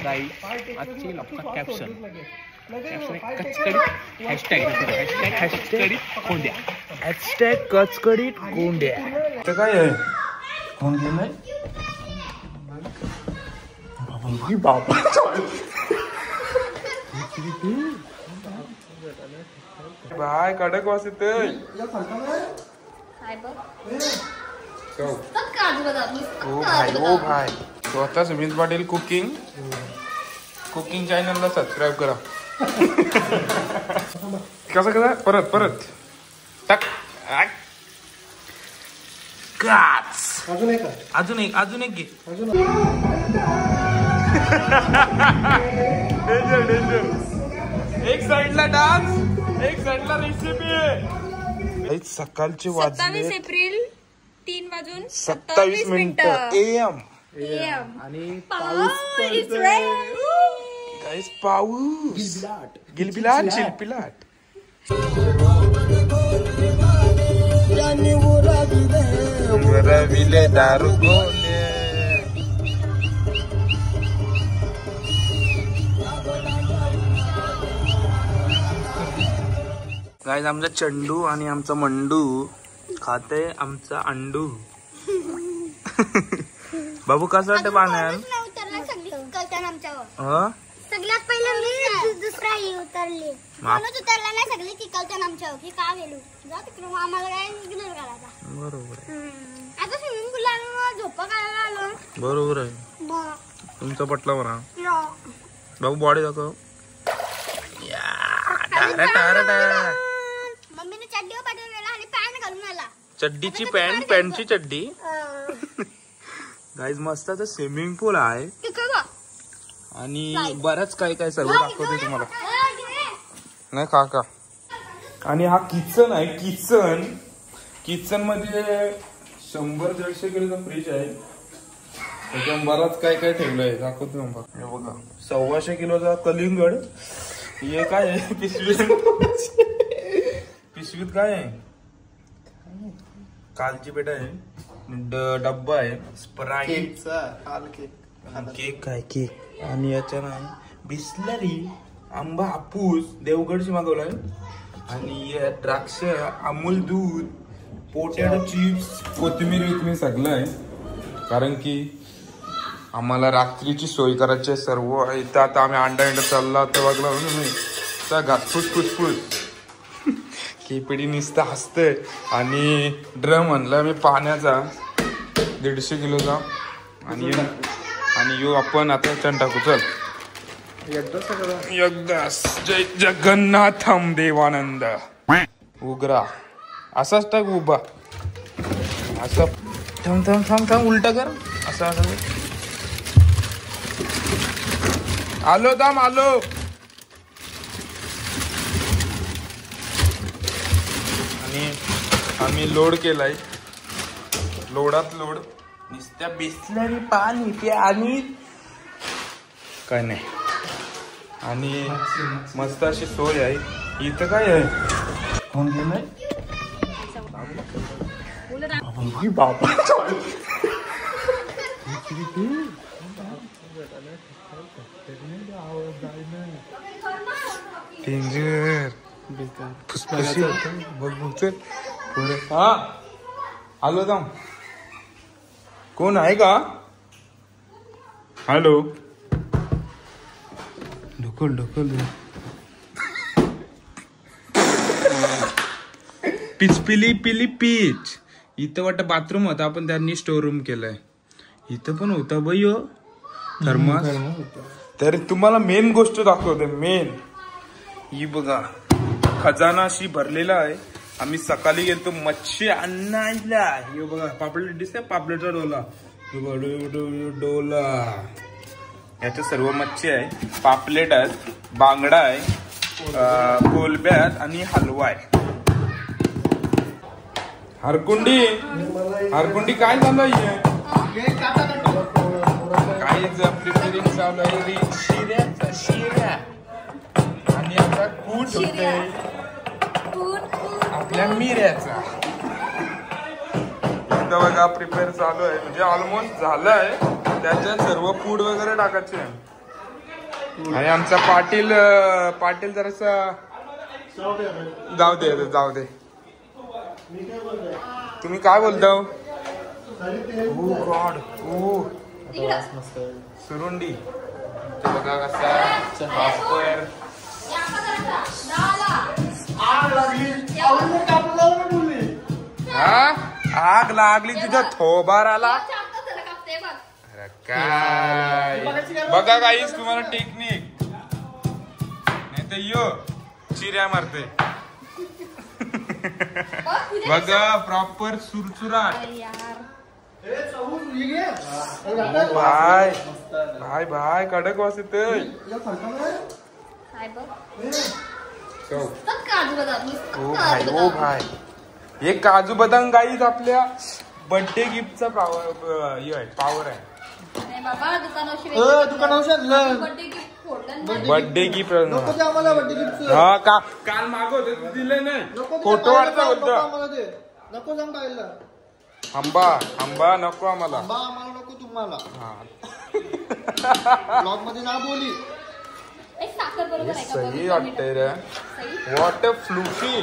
आजची कॅप्शन कचकडीत कोंड्या. कचकडीत कोंड्या काय आहे? कोंड्या नाही बाय कडक वास येतोय. ओ भाई स्वतः सुमित पाटील कुकिंग चॅनलला सबस्क्राईब करा. कसं करा परत टाक. अजून एक घे. डेंजर. एक साइडला डान्स, एक साइडला रेसिपी. सकाळचे वाजले 27 एप्रिल 3:27 AM आणि पाऊस गिलबिलाट चिलपिलाट. दारू गाईज आमचा चंडू आणि आमचा मंडू खाते आमचा अंडू. बाबू कसं वाटतं पाण्यात? सगळ्यात पहिले मी दुसरा उतरले म्हणून उतरला नाही. सगळे चिकलच्या आमच्या की का गेलो जा तिकडे आम्हाला काय इग्नोर करायचा. बरोबर आहे. आता स्विमिंग पूल आलो झोपा करायला आलो. बरोबर आहे तुमचा पटला म्हणा. बाबू बॉडी दाखव. मम्मीने चड्डीवर पाठवलेला आणि पॅन्ट घालून आला. चड्डीची पॅन्ट पॅन्टची चड्डी. गाईज मस्त स्विमिंग पूल आहे आणि बरंच काय सर्व दाखवते तुम्हाला. नाही काका. आणि हा किचन आहे. किचन मध्ये 100-150 किलोचा फ्रीज आहे. त्याच्यात बराच काय ठेवलंय दाखवतो हे बघा. 125 किलोचा कलिंगड. हे काय आहे पिशवीत काय आहे? कालची पेट आहे. डब्बा आहे स्प्राईट. केक आहे केक. आणि याच्या नाही बिस्लरी आंबा हापूस देवगडची मागवलाय. आणि द्राक्ष अमूल दूध पोटॅटो चिप्स कोथिंबीर सगळं आहे. कारण की आम्हाला रात्रीची सोय करायची आहे सर्व. इथं आता आम्ही अंडा चालला तर बघला घासफूस केपडी नुसतं हसतंय. आणि ड्रम आणला मी पाण्याचा 150 किलोचा. आणि यो आपण आता याच्यात टाकू. चल एकदाच. जय जगन्नाथम देवानंद. उग्रा असाच टाक उभा. असं थांब उलटा कर. असं आलो दाम आलो. आणि आम्ही लोड केलाय. लोडात लोड नुसत्या बिस्लरी पाणी ते आणि काय नाही. आणि मस्त अशी सोय आहे. इथं काय आहे? कोण गेलंय बाबा. डेंजर फुसफुसी बघ चल. हा आलो दाम. कोण आहे का? हॅलो. ढकल पिली पीच. इथं वाटतं बाथरूम होता आपण त्यांनी स्टोर रूम केलाय. इथं पण होता बाई हो थर्मास. तर तुम्हाला मेन गोष्ट दाखवते. मेन ही बघा खजाना अशी भरलेला आहे. आम्ही सकाळी गेलतो मच्छी आणायला. हे बघा पापलेट दिसते. पापलेटचा डोला याच्यात सर्व मच्छी आहे. पापलेट आहेत, बांगडा आहे, कोलब्या आहेत आणि हलवा आहे. हरकुंडी काय चालू आहे? काय प्रिपेरिंग चालू आहे शिऱ्या. आणि आता कूट होते आपल्या मिऱ्याचा. इथं बघा प्रिपेअर चालू आहे. म्हणजे ऑलमोस्ट झालं आहे. त्याच्यात सर्व फूड वगैरे टाकायचे. आणि आमचा पाटील जरासा जाऊ दे तुम्ही काय बोलता? गॉड सुरुंडी बघा कसा आग लागली तुझ्या थोबाराला. काय बघा काहीच तुम्हाला टेक्निक नाही तर यो चिऱ्या मारते. बघा प्रॉपर सुरसुराट. भाई कडक वास येतोय. ओ भाई हे काजू बदाम गाईच आपल्या बर्थडे गिफ्टचा पावर आहे. बर्थडे गिफ्ट हा काल मागवते दिले नाही. फोटो वाटता बोलतो आंबा नको आम्हाला. नको तुम्हाला. ब्लॉग मध्ये ना बोली. सही वाटतंय रे. What a फ्लूफी.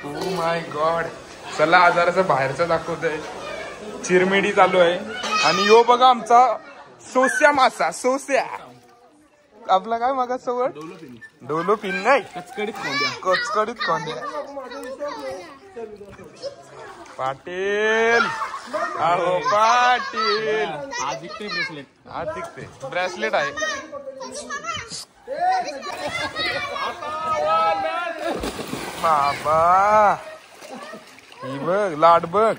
Oh my God. चला आजाराचं बाहेरचं दाखवतोय. चिरमिडी चालू आहे. आणि यो बघा आमचा सोस्या मासा. सोस्या आपला काय मागा सोबत डोलो पिन नाही कचकडीत खोंड्या. पाटील अहो पाटील आज दिखते ब्रेसलेट आहे. बाबा ही बघ लाड बघ.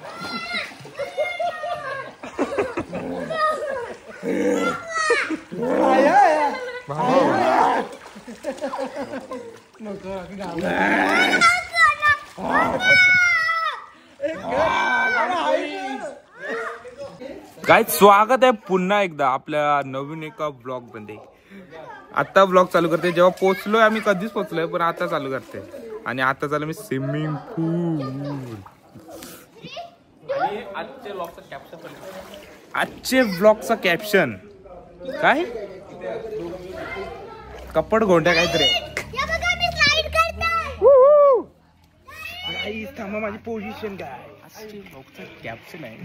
काय स्वागत आहे पुन्हा एकदा आपल्या नवीन एका ब्लॉग मध्ये. आता ब्लॉग चालू करते. जेव्हा पोहोचलोय आम्ही कधीच पोहोचलोय पण आता चालू करते. आणि आता चालू मी स्विमिंग पूल. आजचे ब्लॉगचा कॅप्शन काय कपड गोंड्या काहीतरी. थांबा माझी पोझिशन काय. आजचे ब्लॉगचा कॅप्शन आहे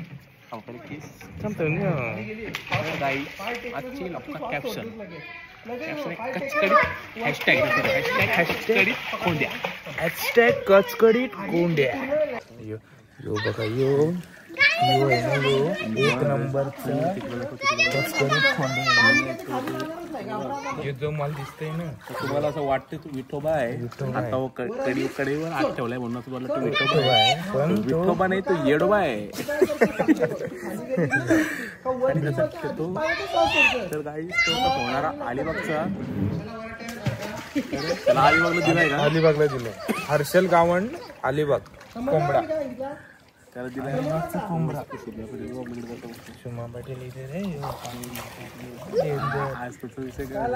कॅप्शन कचकडीत कोंड्या. यो बघा यो एक नंबरचा कचकडीत खोंड्या. जो मला दिसतंय ना तुम्हाला असं वाटतं तू विठोबा आहे. आता कडेवर हात ठेवलाय म्हणून तुम्हाला तो विठोबा आहे. पण विठोबा नाही तो येडोबा आहे. तर काही होणारा अलिबागचा अलिबागला दिलाय का. अलिबागला दिलाय. हर्षल गावंड अलिबाग कोंबडा त्याला दिलाय कोंबडा. शुमा पाटील इथे रे. आज त्याचा विषय काय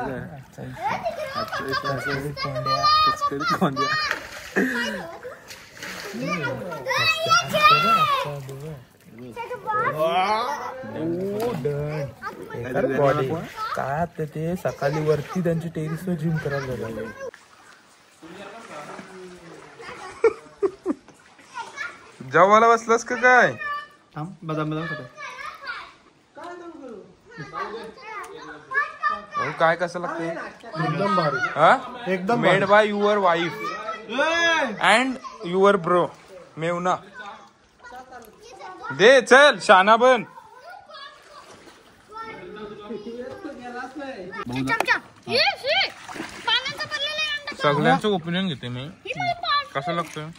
बॉडी काय ते सकाळी वरती त्यांची टेरिसवर जिम करायला लागले. जेवायला बसलास का काय. बदाम काय कसं लागतंय. एकदम भारी. हा एकदम made by your wife and your bro मेवना. दे चल शाना बन. सगळ्यांचं ओपिनियन घेते मी. कसं लागतं.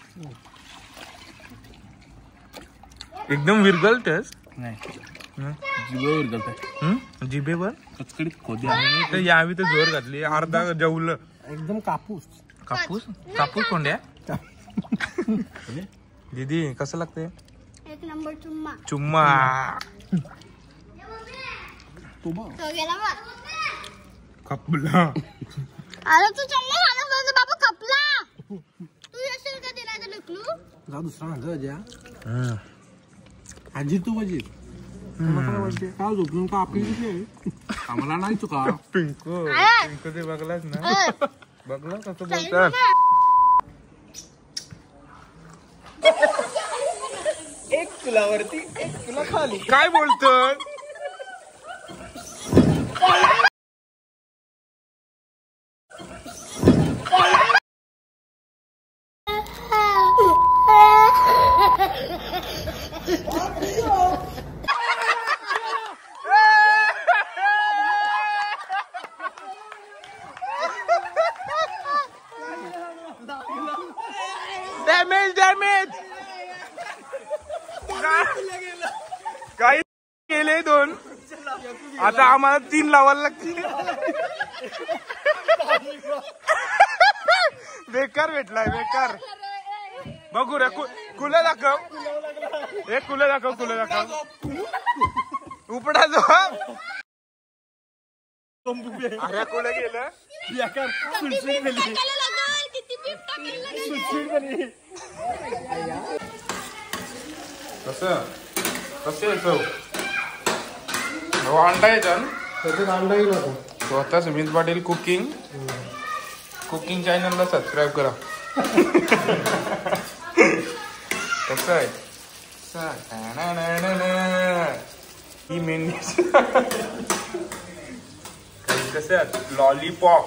एकदम विरगल टेस्ट नाही जिभेवर विरगलत. जिभेवर कचकडीत खोद्या. तर यावी तर जोर घातली. अर्धा जेवलं. एकदम कापूस कापूस कोंड्या. दीदी कसं लागते. एक नंबर चुम्मा. चुम्मा खपला. अरे तू चुम्मा खाना बाबा खपला. तू येशील का दिला लुकलू. जा दुसरा म्हणतो आजी तू बजी काय झोपलं का आपली आम्हाला नाही चुका. पिंकू पिंकू ते बघलाच ना, बघला कसं बोलतात. एक तुला वरती एक तुला खाली. काय बोलतोय? डॅमेज डॅमेज काही केले 2, आता आम्हाला 3 लावायला लागतील. बेकार भेटलाय बेकार. बघू रे कुलं दाखव, एक कुलं दाखव, कुलं दाखव. उपडा जो अरे कुलं गेलं बेकार. सुटसुट गेली. कसं कसं चव अंडा यायचा अंडा येईल आता. स्वतः सुमित पाटील कुकिंग चॅनलला सबस्क्राईब करा. कसं आहे ही मेन कसं आहे लॉलीपॉप.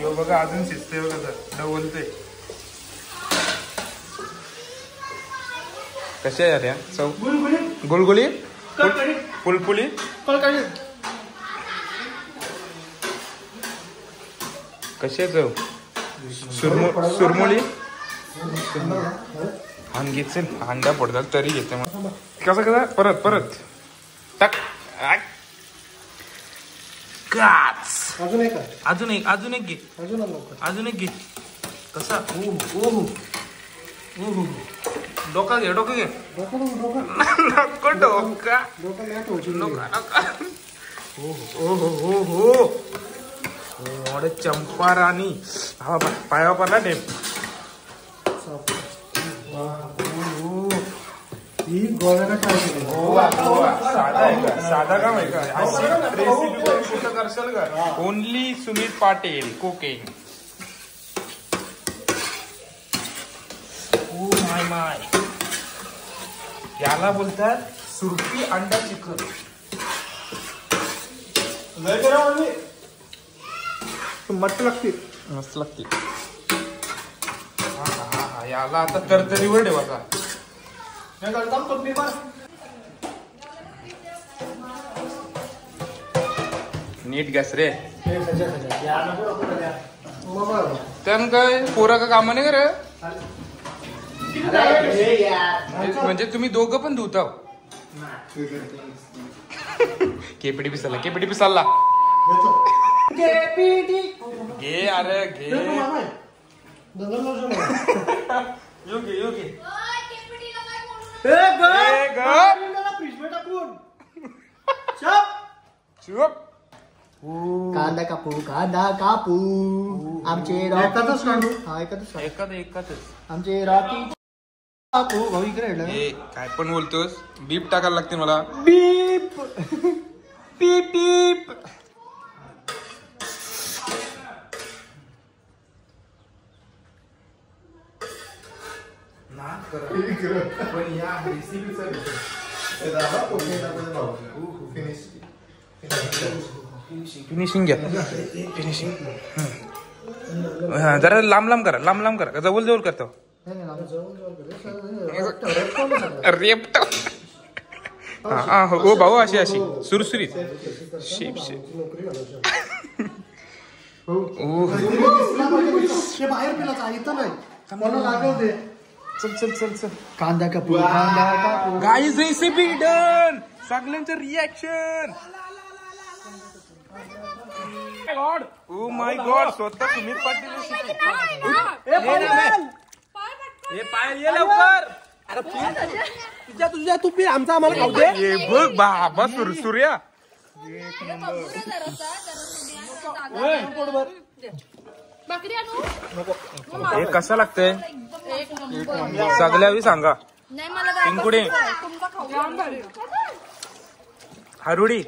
यो बघा अजून शिजते बघा सर डवलते. कसे आहे या चव गुलगुली फुलफुली. कसे चव सुरमुली. हान घेतल अंडा पडतात तरी घेते मग. कसं कसं परत परत टाक. अजून एक अजून एक अजून एक घे अजून एक घे. कसा डोका घे डोका घे. नको डोका नका. हो चंपाराणी हा पाया पडला टेप. ही गोव्याला काय साधा आहे का? साधा काम आहे का? अशी रेसिपी कुठं करशाल का? Only Sumit Patil cooking. Oh my my. याला बोलतात सुरती अंडा चिकन. मस्त लागते. मस्त लागते. याला आता तरतरीवर ठेवायचा. नीट गॅस रे. त्यानं काय पोरा का काम नाही करे. म्हणजे तुम्ही दोघं पण धुताव. केपीडी पिसाला घे अरे घे. योगे कांदा कापू आमचे एकाच आमचे राखी कापू. भाऊ इकडे काय पण बोलतोस. बीप टाकायला लागते मला. बीप बीप बीप. पण या रेसिपीचा फिनिशिंग घ्या. फिनिशिंग जरा लांब करा जवळ करतो. रेपट हो भाऊ. अशी सुरसुरीत शेप बाहेर चल. कांदा कापू गाईज रेसिपी डन. सगळ्यांचं रिॲक्शन. Oh my God. स्वतः सुमित पाटील रेसिपी. पाय ये लवकर. तुझ्या तू पी आमचा आम्हाला खाऊ दे. ये बघ बाबा सूर्या. हे कसं लागतंय सगळ्यावी सांगा. नाही मला पिंकुडे हरुडी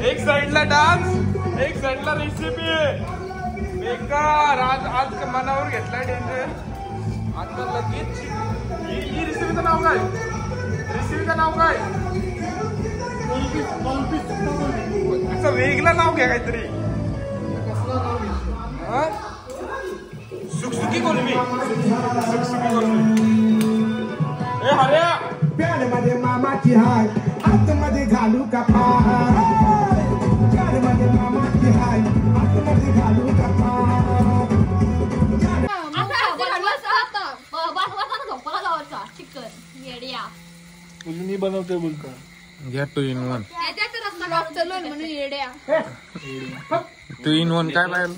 एक साइडला डान्स एक साइडला रेसिपी बेकार. आज मनावर घेतलाय डेंजर. आता लगेच ही रेसिपीचं नाव काय? रेसिपीचं नाव काय? असं वेगळं नाव घ्या काहीतरी. सुखसुखी कोलमी. सुखसुखी कोलमी. ए हऱ्या प्यारमध्ये मामाची हाय आतमध्ये घालू का पाय. प्यारमध्ये मामाची हाय आतमध्ये घालू का पाय. मी बनवतोय बोलतो. घ्या 2 in 1. 2 in 1 काय पाहिजे?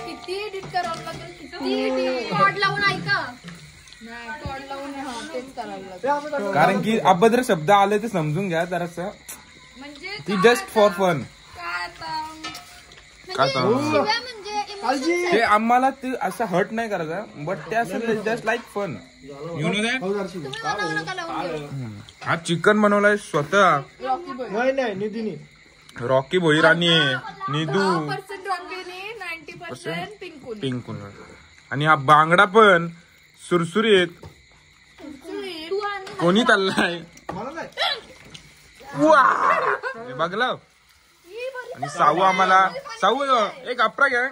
किती एडिट करावं लागेल. किती कॉड लावून ऐका. कारण की अभद्र शब्द आले ते समजून घ्या जरासं. म्हणजे ती जस्ट फॉर फन. ते आम्हाला ते असं हर्ट नाही करायचं बट ते असं just like fun. You know that. हा चिकन बनवलाय स्वतः. नाही निधीनी. रॉकी भोईर आणि निधू पिंकून. आणि हा बांगडा पण सुरसुरीत कोणी चाललाय बघला. आणि साऊ आम्हाला साऊ एक अप्रा घ्या.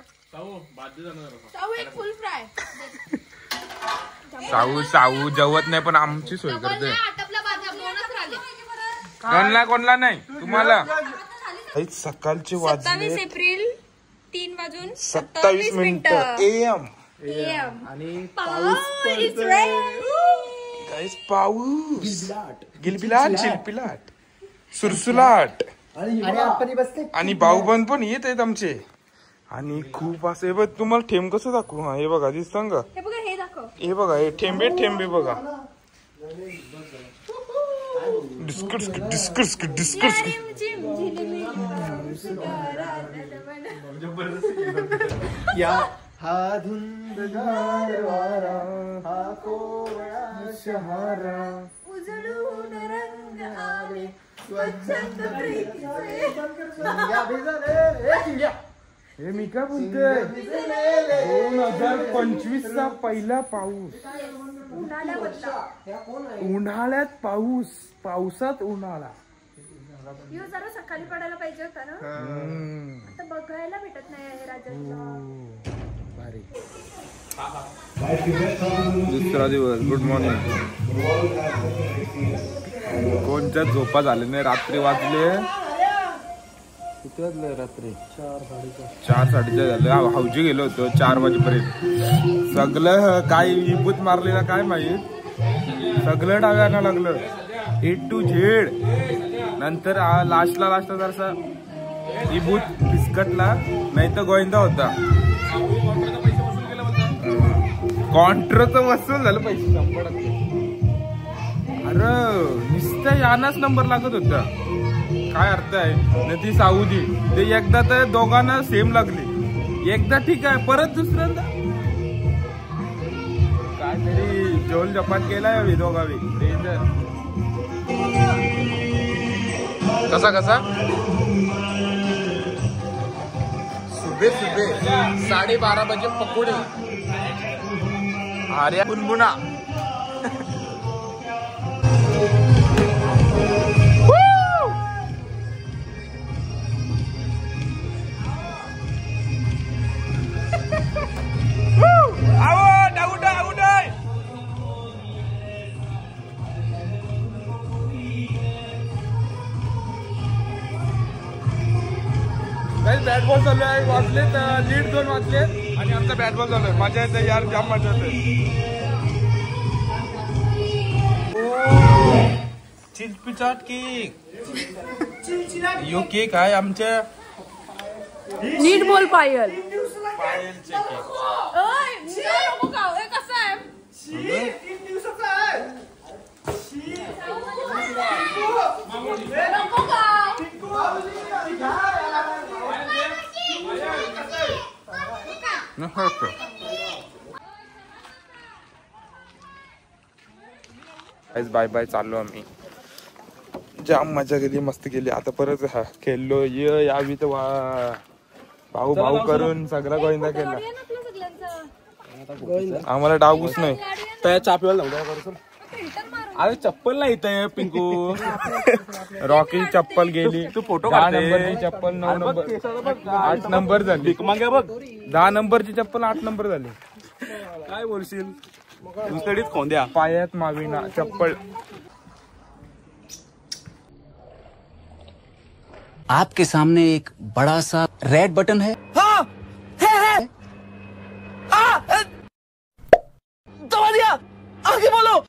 साऊ जेवत नाही पण आमची सोय करते. कोणला नाही तुम्हाला. सकाळचे वाजले 27 एप्रिल 3:27 AM. आणि पाऊस गिलबिलाट चिलपिलाट सुरसुलाट. आणि भाऊबंद पण येत आहेत आमचे. आणि खूप असं बघ तुम्हाला ठेंब कसं दाखवू. हा हे बघा दिसतं का. हे बघा हे ठेंबे ठेंबे बघा. Discuss discuss discuss. या हा धुंदगार वारा हा कोवळा शहारा उजळून रंग आले स्वच्छंद प्रीतीचे. हे मी काय बोलतोय 2025 चा पहिला पाऊस. उन्हाळ्यात पाऊस. पावसात उन्हाळा. जरा सकाळी पडायला पाहिजे होता ना. आता बघायला भेटत नाही राज्यात. दुसरा दिवस. Good morning. कोणत्या झोपा झाले नाही. रात्री वाजले किती वाजले. रात्री 4:30 झाले. हौजी गेलो होतो 4 वाजेपर्यंत. सगळं काय इबूत मारलेला काय माहित. सगळं डाव्यानं लागलं A to Z. नंतर लास्टला जरासा इबूत बिस्कटला नाही तर गोविंदा होता. कॉन्ट्रचं वसूल झालं पैसे 100%. अरे नुसतं यानाच नंबर लागत होता. काय अर्थ आहे. न ती साऊदी ते एकदा तर दोघांना सेम लागली. एकदा ठीक आहे परत दुसऱ्यांदा काहीतरी जोल जपान केलाय दोघावी. डेंजर. कसा सुबह 12:30 बजे पकोडे. अरे गुनगुना. बॅट बॉल चालू आहे. वाजले 1:30-2 वाजले आणि आमचा बॅट बॉल चालू आहे. मजा येते यार. जाम मजा येते. चिलपिचाट केक. यो केक आहे आमच्या नीट बोल पायल. पायलचे केक. कसं आहे. 3 दिवसाचा आहे. बाय बाय, चाललो आम्ही. जाम मजा केली, मस्त केली. आता परत खेळलो यावी तर भाऊ भाऊ करून सगळा गोविंदा केला. आम्हाला डावूच नाही. त्या चापीवाला अरे चप्पल नाही इथं पिंकू. रॉकी चप्पल गेली. तू फोटो 10 नंबरची चप्पल 9 नंबर 8 नंबर झाली. मागे बघ 10 नंबरची चप्पल 8 नंबर झाली. काय बोलशील. दुसरीच खोंद्या पायात माविना चप्पल. आपके सामने एक बड़ा सा रेड बटन है. हाँ, है. दबा दिया. आगे बोलो.